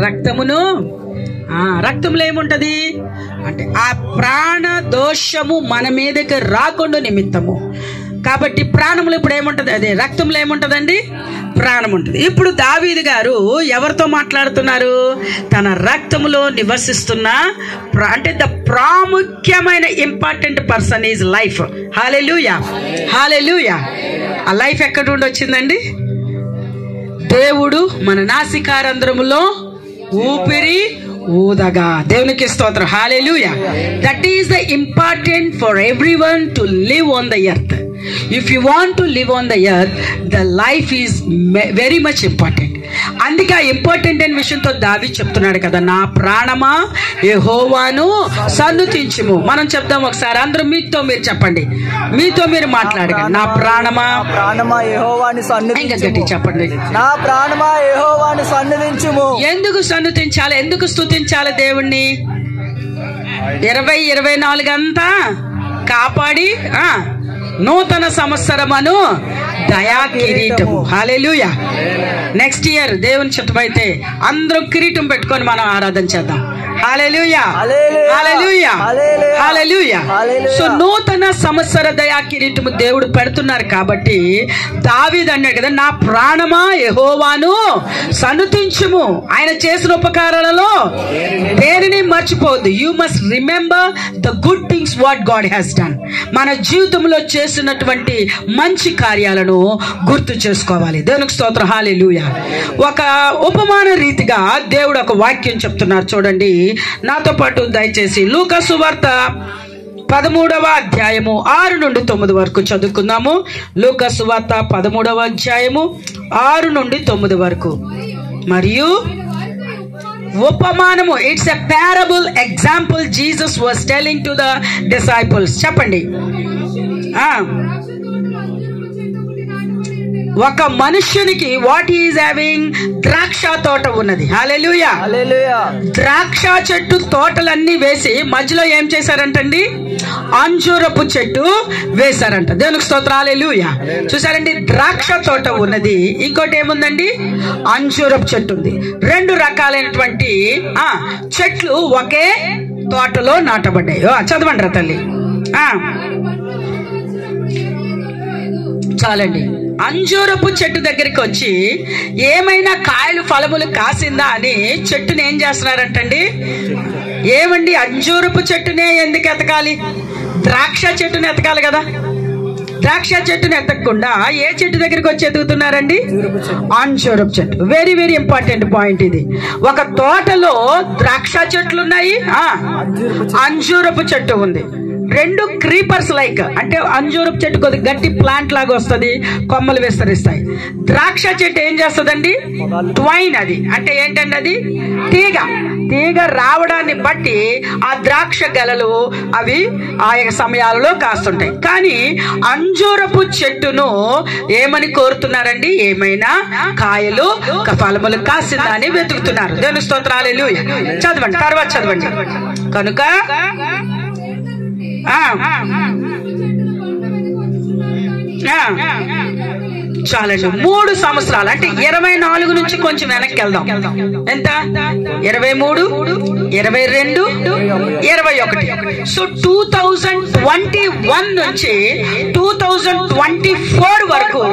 రక్తమును రక్తంలో ఏముంటది అంటే ఆ ప్రాణ దోషము మన మీదకి రాకుండా నిమిత్తము. కాబట్టి ప్రాణంలో ఇప్పుడు ఏముంటది, అదే రక్తంలో ఏముంటదండి, ప్రాణం ఉంటుంది. ఇప్పుడు దావీదు గారు ఎవరితో మాట్లాడుతున్నారు? తన రక్తములో నివసిస్తున్న అంటే ద ప్రాముఖ్యమైన ఇంపార్టెంట్ పర్సన్ ఈజ్ లైఫ్. హల్లెలూయా, హల్లెలూయా. ఆ లైఫ్ ఎక్కడ నుండి వచ్చిందండి? దేవుడు మన నాసికారంధ్రములో ఊపిరి ఊదగా. దేవునికి స్తోత్రం. హల్లెలూయా. That is the important for everyone to live on the earth. If you want to live on the earth, the life is very much important. అందుకే ఆ ఇంపార్టెంట్ అయిన విషయంతో దావీదు చెప్తున్నాడు కదా, నా ప్రాణమా యెహోవాను సన్నుతించుము. మనం చెప్దాం ఒకసారి, అందరూ మీతో మీరు చెప్పండి, మీతో మీరు మాట్లాడకండి. నా ప్రాణమా యెహోవాను సన్నుతించుము. ఇంకా గట్టి చెప్పండి, నా ప్రాణమా యెహోవాను సన్నుతించుము. ఎందుకు సన్నుతించాలి, ఎందుకు స్తుతించాలి దేవుణ్ణి? 2024 అంతా కాపాడి నూతన సంవత్సరమును దయా కిరీటము. హల్లెలూయా. నెక్స్ట్ ఇయర్ దేవుని చిత్తమైతే అందరూ కిరీటం పెట్టుకొని మనం ఆరాధన చేద్దాం. హల్లెలూయా, హల్లెలూయా, హల్లెలూయా. సో నూతన సంవత్సర దయా కిరీటము దేవుడు పెడుతున్నారు. కాబట్టి దావీదు అన్నాడు కదా, నా ప్రాణమా యెహోవాను సన్నుతించుము. ఆయన చేసిన ఉపకారాలలో దేనిని మర్చిపోవద్దు. You must remember the good things what God has done. మన జీవితంలో చేసినటువంటి మంచి కార్యాలను గుర్తు చేసుకోవాలి. దేవునికి స్తోత్రం. హల్లెలూయా. ఒక ఉపమాన రీతిగా దేవుడు ఒక వాక్యం చెప్తున్నారు, చూడండి నాతో పాటు దయచేసి. లూకా సువార్త 13వ అధ్యాయము 6 నుండి 9 వరకు చదువుకుందాము. లూకా సువార్త 13వ అధ్యాయము 6 నుండి 9 వరకు. మరియు ఉపమానము, it's a parable example Jesus was telling to the disciples. చెప్పండి. ఒక మనుష్యునికి వాట్ ఈజ్ హ్యావింగ్ ద్రాక్ష తోట ఉన్నది. హల్లెలూయా, హల్లెలూయా. ద్రాక్ష చెట్టు తోటలన్నీ వేసి మధ్యలో ఏం చేశారంటండి, అంజూరపు చెట్టు వేశారంట. దేవునికి స్తోత్రం. హల్లెలూయా. చూసారండి, ద్రాక్ష తోట ఉన్నది, ఇంకోటి ఏముందండి, అంజూరపు చెట్టు ఉంది. 2 రకాలైనటువంటి చెట్లు ఒకే తోటలో నాటబడ్డాయి. చదవండి రా తల్లి. చాలండి. అంజూరపు చెట్టు దగ్గరికి వచ్చి ఏమైనా కాయలు ఫలములు కాసిందా అని చెట్టుని ఏం చేస్తున్నారంటండి, ఏమండి అంజూరపు చెట్టునే ఎందుకు ఎతకాలి, ద్రాక్ష చెట్టుని ఎతకాలి కదా. ద్రాక్ష చెట్టుని ఎతకకుండా ఏ చెట్టు దగ్గరికి వచ్చి ఎతుకుతున్నారండి, అంజూరపు చెట్టు. వెరీ వెరీ ఇంపార్టెంట్ పాయింట్ ఇది. ఒక తోటలో ద్రాక్ష చెట్లు ఉన్నాయి, అంజూరపు చెట్టు ఉంది. 2 క్రీపర్స్ లైక్, అంటే అంజూరపు చెట్టు కొద్దిగా గట్టి ప్లాంట్ లాగా వస్తుంది, కొమ్మలు విస్తరిస్తాయి. ద్రాక్ష చెట్టు ఏం చేస్తుందండి, ట్వైన్. అది అంటే ఏంటండి, అది తీగ. తీగ రావడాన్ని బట్టి ఆ ద్రాక్ష గెలలు అవి ఆయా సమయాలలో కాస్తుంటాయి. కానీ అంజూరపు చెట్టును ఏమని కోరుతున్నారండి, ఏమైనా కాయలు ఫలములు కాసిందా అని వెతుకుతున్నారు. దేవుని స్తోత్రం. హల్లెలూయా. చదవండి, తర్వాత చదవండి. కనుక చాలండి. 3 సంవత్సరాలు అంటే 24 నుంచి కొంచెం వెనక్కి వెళ్దాం. ఎంత, 23, 22, 21. సో 2021 నుంచి 2024 వరకు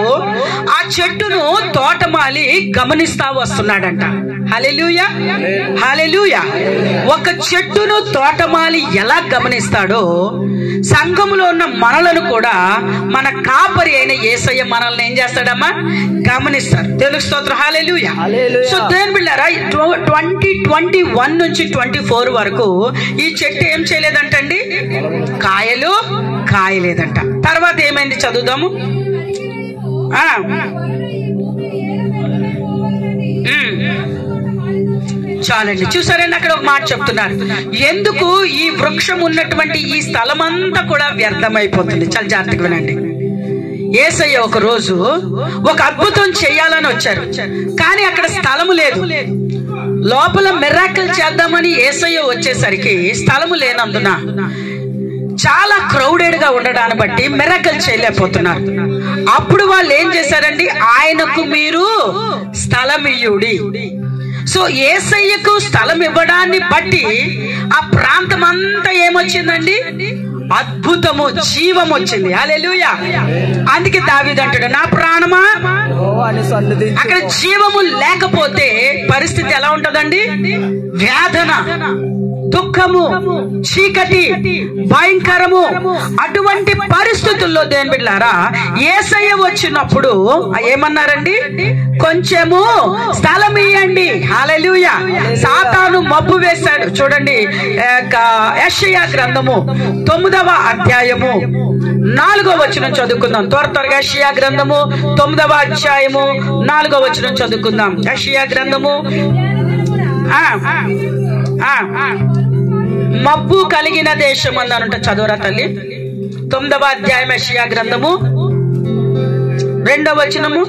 ఆ చెట్టును తోటమాలి గమనిస్తా వస్తున్నాడంట. హల్లెలూయా, హల్లెలూయా. ఒక చెట్టును తోటమాలి ఎలా గమనిస్తాడో సంఘములో ఉన్న మనలను కూడా మన కాపరి అయిన యేసయ్య మనల్ని ఏం చేస్తాడమ్మా, గమనిస్తాడు. దేవునికి స్తోత్రం. హల్లెలూయా. సో దేవుని బిడ్డలారా, 2021 నుంచి 24 వరకు ఈ చెట్టు ఏం చేయలేదంటండి, కాయలు కాయలేదంట. తర్వాత ఏమైంది చదువుదాము. చాలండి. చూసారండి, అక్కడ ఒక మాట చెప్తున్నారు, ఎందుకు ఈ వృక్షం ఉన్నటువంటి ఈ స్థలం అంతా కూడా వ్యర్థమైపోతుంది. చాలా జాగ్రత్తగా వినండి. యేసయ్య ఒక రోజు ఒక అద్భుతం చేయాలని వచ్చారు, కానీ అక్కడ స్థలము లేదు. లోపల మిరాకిల్ చేద్దామని యేసయ్య వచ్చేసరికి స్థలము లేనందున చాలా క్రౌడెడ్ గా ఉండడాన్ని బట్టి మిరాకిల్ చేయలేకపోతున్నారు. అప్పుడు వాళ్ళు ఏం చేశారండి, ఆయనకు మీరు స్థలం ఇయ్యుడి, సో యేసయ్యకు స్థలం ఇవ్వడాన్ని బట్టి ఆ ప్రాంతం అంతా ఏమొచ్చిందండి? అద్భుతము, జీవం వచ్చింది. హల్లెలూయా. అందుకే దావీదు అంటాడు, నా ప్రాణమా యెహోవాని సన్నిధించుము. అక్కడ జీవము లేకపోతే పరిస్థితి ఎలా ఉంటదండి? వేదన, దుఃఖము, చీకటి, భయంకరము. అటువంటి పరిస్థితుల్లో దేవుని బిడ్డలారా యేసయ్య వచ్చినప్పుడు ఏమన్నారండి? కొంచెము స్థలం ఇయ్యండి. హల్లెలూయా. సాతాను మబ్బు వేశాడు. చూడండి యెషయా గ్రంథము 9వ అధ్యాయము 4వ వచనం చదువుకుందాం. త్వరగా యెషయా గ్రంథము 9వ అధ్యాయము 4వ వచనం చదువుకుందాం. యెషయా గ్రంథము మబ్బు కలిగిన దేశం అన్నారంట. చదువురా తల్లి. 9వ అధ్యాయం యెషయా గ్రంథము 2వ వచనము.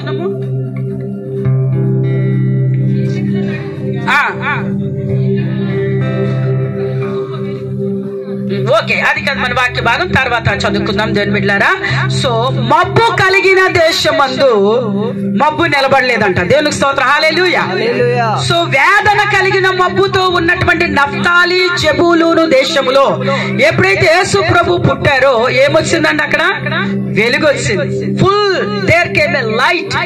ఓకే, అది కాదు మన వాక్య భాగం, తర్వాత చదువుకుందాం దేవుని బిడ్డలారా. సో మబ్బు కలిగిన దేశమందు మబ్బు నిలబడలేదంట. దేవునికి స్తోత్రం. హల్లెలూయా. సో వేదన కలిగిన మబ్బుతో ఉన్నటువంటి నఫ్తాలి జెబూలూను దేశములో ఎప్పుడైతే యేసు ప్రభు పుట్టారో ఏమొచ్చిందండి? అక్కడ వెలుగు వచ్చింది. Full there came a light.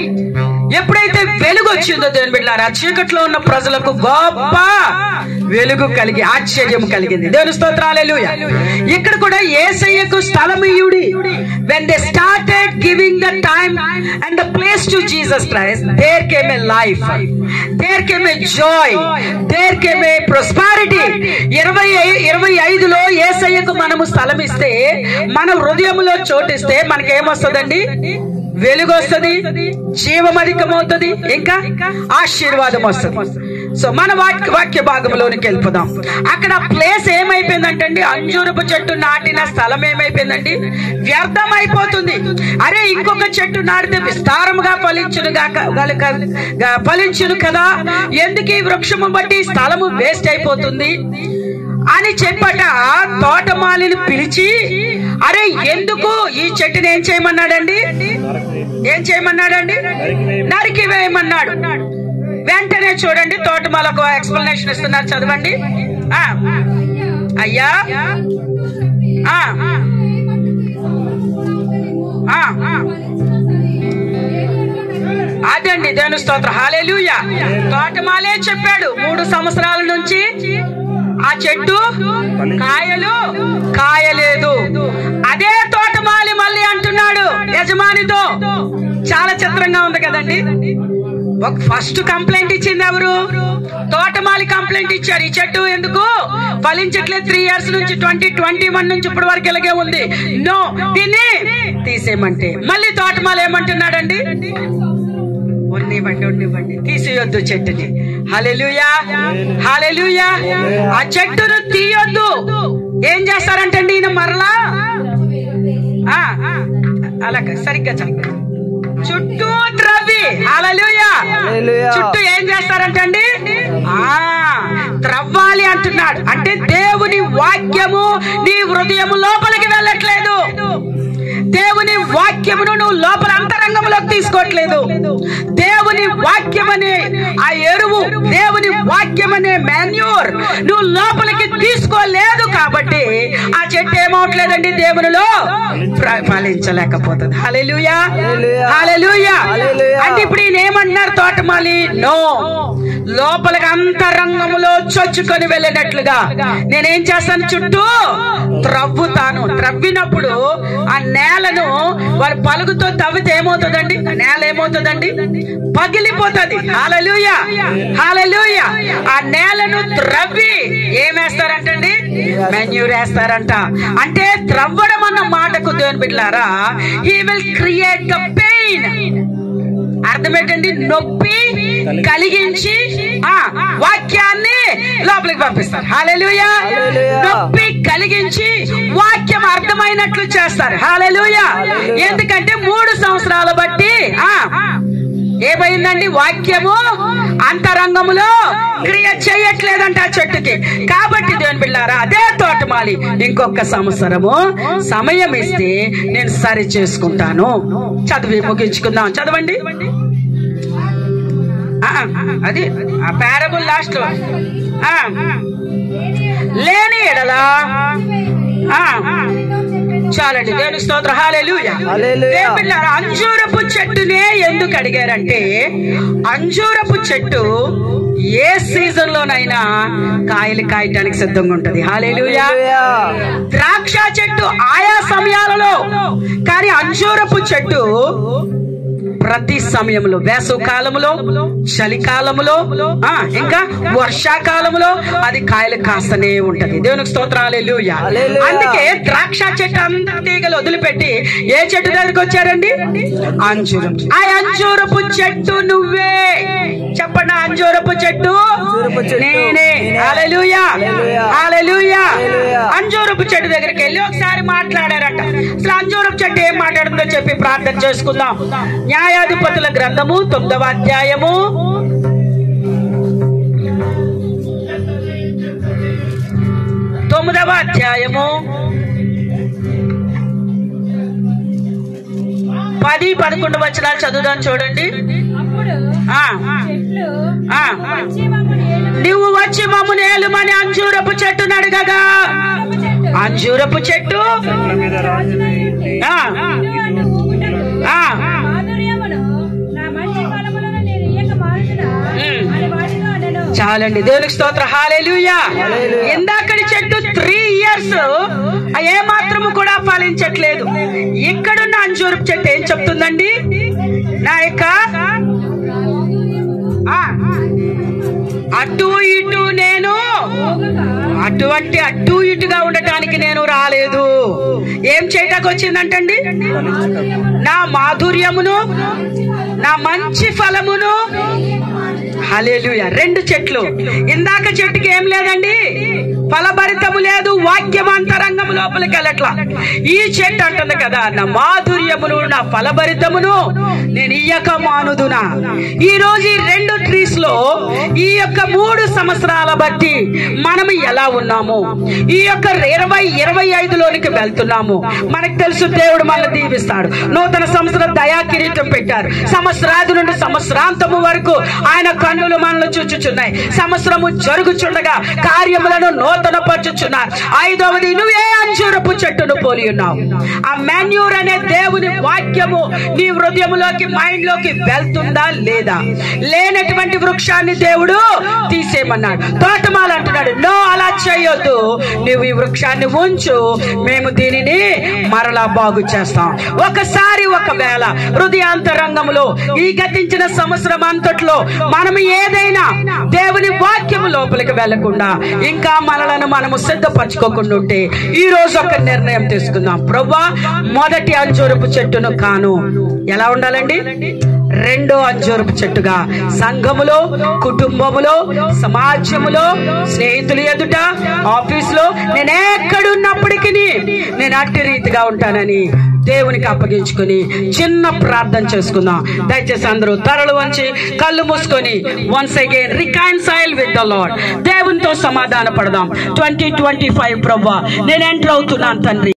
ఎప్పుడైతే వెలుగు వచ్చిందో దేవుని బిడ్డలారా చీకట్లో ఉన్న ప్రజలకు గొప్ప వెలుగు కలిగి ఆశ్చర్యం కలిగింది. దేవుని స్తోత్రం. హల్లెలూయా. ఇక్కడ కూడా యేసయ్యకు స్థలమియ్యుడి. when they started giving the time and the place to Jesus Christ, there came a life, there came a joy, there came a prosperity. 25లో యేసయ్యకు మనము స్థలం ఇస్తే, మన హృదయంలో చోటిస్తే మనకేమొస్తుందండి? వెలుగు వస్తుంది, జీవం అధికమవుతుంది, ఇంకా ఆశీర్వాదం వస్తుంది. సో మన వాక్య భాగంలోనికి వెళ్ళిపోదాం. అక్కడ ప్లేస్ ఏమైపోయిందంటండి? అంజూరపు చెట్టు నాటిన స్థలం ఏమైపోయిందండి? వ్యర్థం అయిపోతుంది. అరే ఇంకొక చెట్టు నాటితే విస్తారముగా ఫలించును కదా, ఎందుకు ఈ వృక్షము బట్టి స్థలము వేస్ట్ అయిపోతుంది అని చెప్పట తోటమాలిని పిలిచి, అరే ఎందుకు ఈ చెట్టుని ఏం చేయమన్నాడండి? నరికి వేయమన్నాడు. వెంటనే చూడండి తోటమాలకు ఎక్స్ప్లెనేషన్ ఇస్తున్నారు. చదవండి. అయ్యా అదండి దేవుని స్తోత్రం. హల్లెలూయా. తోటమాలే చెప్పాడు 3 సంవత్సరాల నుంచి ఆ చెట్టు కాయలేదు. అదే తోటమాలి మళ్ళీ అంటున్నాడు యజమానితో. చాలా చిత్రంగా ఉంది కదండి. ఫస్ట్ కంప్లైంట్ ఇచ్చింది ఎవరు? తోటమాలి కంప్లైంట్ ఇచ్చారు. ఈ చెట్టు ఎందుకు ఫలించట్లేదు? 3 years నుంచి 2021 నుంచి ఇప్పటి వరకు ఇలాగే ఉంది. నో, దీన్ని తీసేయమంటే మళ్ళీ తోటమాలి ఏమంటున్నాడండి? ఉండివ్వండి, తీసేయొద్దు చెట్టుని. హల్లెలూయా. హల్లెలూయా. ఆ చెట్టును తీయొద్దు. ఏం చేస్తారంటండి ఈయన మరలా? అలాగ సరిగ్గా చెప్పండి. చుట్టూ త్రవ్వి. హల్లెలూయా. చుట్టూ ఏం చేస్తారంటండి? త్రవ్వాలి అంటున్నాడు. అంటే దేవుని వాక్యము నీ హృదయము లోపలికి వెళ్ళట్లేదు. దేవుని వాక్యమును నువ్వు లోపల అంతరంగంలోకి తీసుకోవట్లేదు. దేవుని వాక్యమనే ఆ ఎరువు, దేవుని వాక్యమనే మాన్యూర్ నువ్వు లోపలికి తీసుకోలేదు. కాబట్టి ఆ చెట్టు ఏమవట్లేదండి? దేవునిలో ఫలించలేకపోతుంది. హల్లెలూయా. హల్లెలూయా. అంటే ఇప్పుడు ఈయన ఏమంటున్నారు తోటమాలి? నో, లోపలికి అంతరంగంలో చొచ్చుకొని వెళ్ళినట్లుగా నేనేం చేస్తాను? చుట్టూ త్రవ్వుతాను. త్రవ్వినప్పుడు ఆ నేలను వారి పలుగుతో తవ్వితే ఏమవుతుందండి? నేల ఏమవుతుందండి? పగిలిపోతుంది. హల్లెలూయా. హల్లెలూయా. ఆ నేలను త్రవ్వి ఏమేస్తారంటండి? మాన్యూర్ వేస్తారంట. అంటే త్రవ్వడం అన్న మాటకు దేవుని బిడ్డలారా he will create the pain. అర్థమేంటండి? నొప్పి కలిగించి వాక్యాన్ని లోపలికి పంపిస్తారు. హల్లెలూయా. నొప్పి కలిగించి వాక్యం అర్థమైనట్లు చేస్తారు. హల్లెలూయా. ఎందుకంటే 3 సంవత్సరాల బట్టి ఏమైందండి? వాక్యము అంతరంగములో క్రియ చేయట్లేదంట ఆ చెట్టుకి. కాబట్టి దేవుని బిడ్డలారా అదే తోటమాలి ఇంకొక సంవత్సరము సమయం ఇస్తే నేను సరి చేసుకుంటాను. చదివి ముగించుకుందాం. చదవండి. అది ఆ పారబుల్ లాస్ట్ లో లేని ఎడలా చాలండి. దేవుని స్తోత్రం. హల్లెలూయా. అంజూరపు చెట్టునే ఎందుకు అడిగారంటే అంజూరపు చెట్టు ఏ సీజన్ లోనైనా కాయలు కాయటానికి సిద్ధంగా ఉంటది. హల్లెలూయా. ద్రాక్ష చెట్టు ఆయా సమయాలలో, కానీ అంజూరపు చెట్టు ప్రతి సమయంలో, వేసవి కాలంలో, చలికాలంలో, ఇంకా వర్షాకాలంలో అది కాయలు కాస్తనే ఉంటది. దేవునికి స్తోత్రం. హల్లెలూయా. అందుకే ద్రాక్ష చెట్టు అంతా తీగలు వదిలిపెట్టి ఏ చెట్టు దగ్గరికి వచ్చారండి? అంజూరం. ఆ అంజూరపు చెట్టు నువ్వే. చెప్పండి, అంజూరపు చెట్టు నేనే. హల్లెలూయా. హల్లెలూయా. అంజూరపు చెట్టు దగ్గరికి వెళ్ళి ఒకసారి మాట్లాడారట. అసలు అంజూరపు చెట్టు ఏం మాట్లాడుతుందో చెప్పి ప్రార్థన చేసుకుందాం. న్యాయాధిపతుల గ్రంథము 9వ అధ్యాయము 10-11 వచనాలు చదువుదాం. చూడండి. నువ్వు వచ్చి మమ్ము నేలుమని అంజూరపు చెట్టును అడగగా అంజూరపు చెట్టు చాలండి. దేవునికి స్తోత్రం. హల్లెలూయా. ఇందాకటి చెట్టు 3 years ఏ మాత్రము కూడా ఫలించట్లేదు. ఇక్కడున్న అంజూరపు చెట్టు ఏం చెప్తుందండి? నా యొక్క అటు ఇటు నేను అటు ఇటుగా ఉండటానికి నేను రాలేదు. ఏం చేయటానికి వచ్చిందంటండి? నా మాధుర్యమును, నా మంచి ఫలమును. హల్లెలూయా. 2 చెట్లు. ఇందాక చెట్టుకి ఏం లేదండి? ఫలభరితము లేదు, వాక్యం అంతరంగం లోపలికి వెళ్ళట్లా. ఈ చెట్టు అంటుంది కదా, నా మాధుర్యమును, నా ఫలభరితమును నేను ఇయ్యక మానుదునా. ఈ రోజు ఈ 2 ట్రీస్ లో ఈ యొక్క 3 సంవత్సరాల బట్టి మనం ఎలా ఉన్నాము, ఈ యొక్క 2025లోనికి వెళ్తున్నాము. మనకు తెలుసు దేవుడు మనల్ని దీవిస్తాడు. నూతన సంవత్సరం దయా కిరీటం పెట్టారు. సంవత్సరాది నుండి సంవత్సరాంతము వరకు ఆయన కన్నులు మనల్ని చూచుచున్నాయి. సంవత్సరము జరుగుచుండగా కార్యములను నూతన పరచుచున్నారు. 5వది, నువ్వే అంజూరపు చెట్టును పోలి ఉన్నావు. ఆ మాన్యూర్ అనే దేవుని వాక్యము నీ హృదయములోకి, మైండ్ లోకి వెళ్తుందా లేదా? లేనటువంటి వృక్షాన్ని దేవుడు తీసేయమన్నాడు. తోటమాల అంటున్నాడు, నో, అలా చేయొద్దు, నువ్వు ఈ వృక్షాన్ని ఉంచు, మేము దీనిని మరలా బాగు చేస్తాం. ఒకసారి ఒకవేళ హృదయాంతరంగంలో ఈ గతించిన సంవత్సరం అంతట్లో మనం ఏదైనా దేవుని వాక్యము లోపలికి వెళ్లకుండా ఇంకా మనలను మనము సిద్ధపరచుకోకుండా ఉంటే ఈ రోజు ఒక నిర్ణయం తీసుకుందాం. ప్రభువా, మొదటి అంజూరపు చెట్టును కాను. ఎలా ఉండాలండి? 2వ అంజూరపు చెట్టుగా సంఘములో, కుటుంబములో, సమాజములో, స్నేహితుల ఎదుట, ఆఫీసులో, నేను ఎక్కడున్నప్పటికీ నేను అట్టి రీతిగా ఉంటానని దేవునికి అప్పగించుకుని చిన్న ప్రార్థన చేసుకుందాం. దయచేసి అందరూ తలలు వంచి కళ్ళు మూసుకొని once again reconcile with the lord. దేవునితో సమాధాన పడదాం. 2025 ప్రభువా, నేను ఎంటర్ అవుతున్నాను తండ్రి.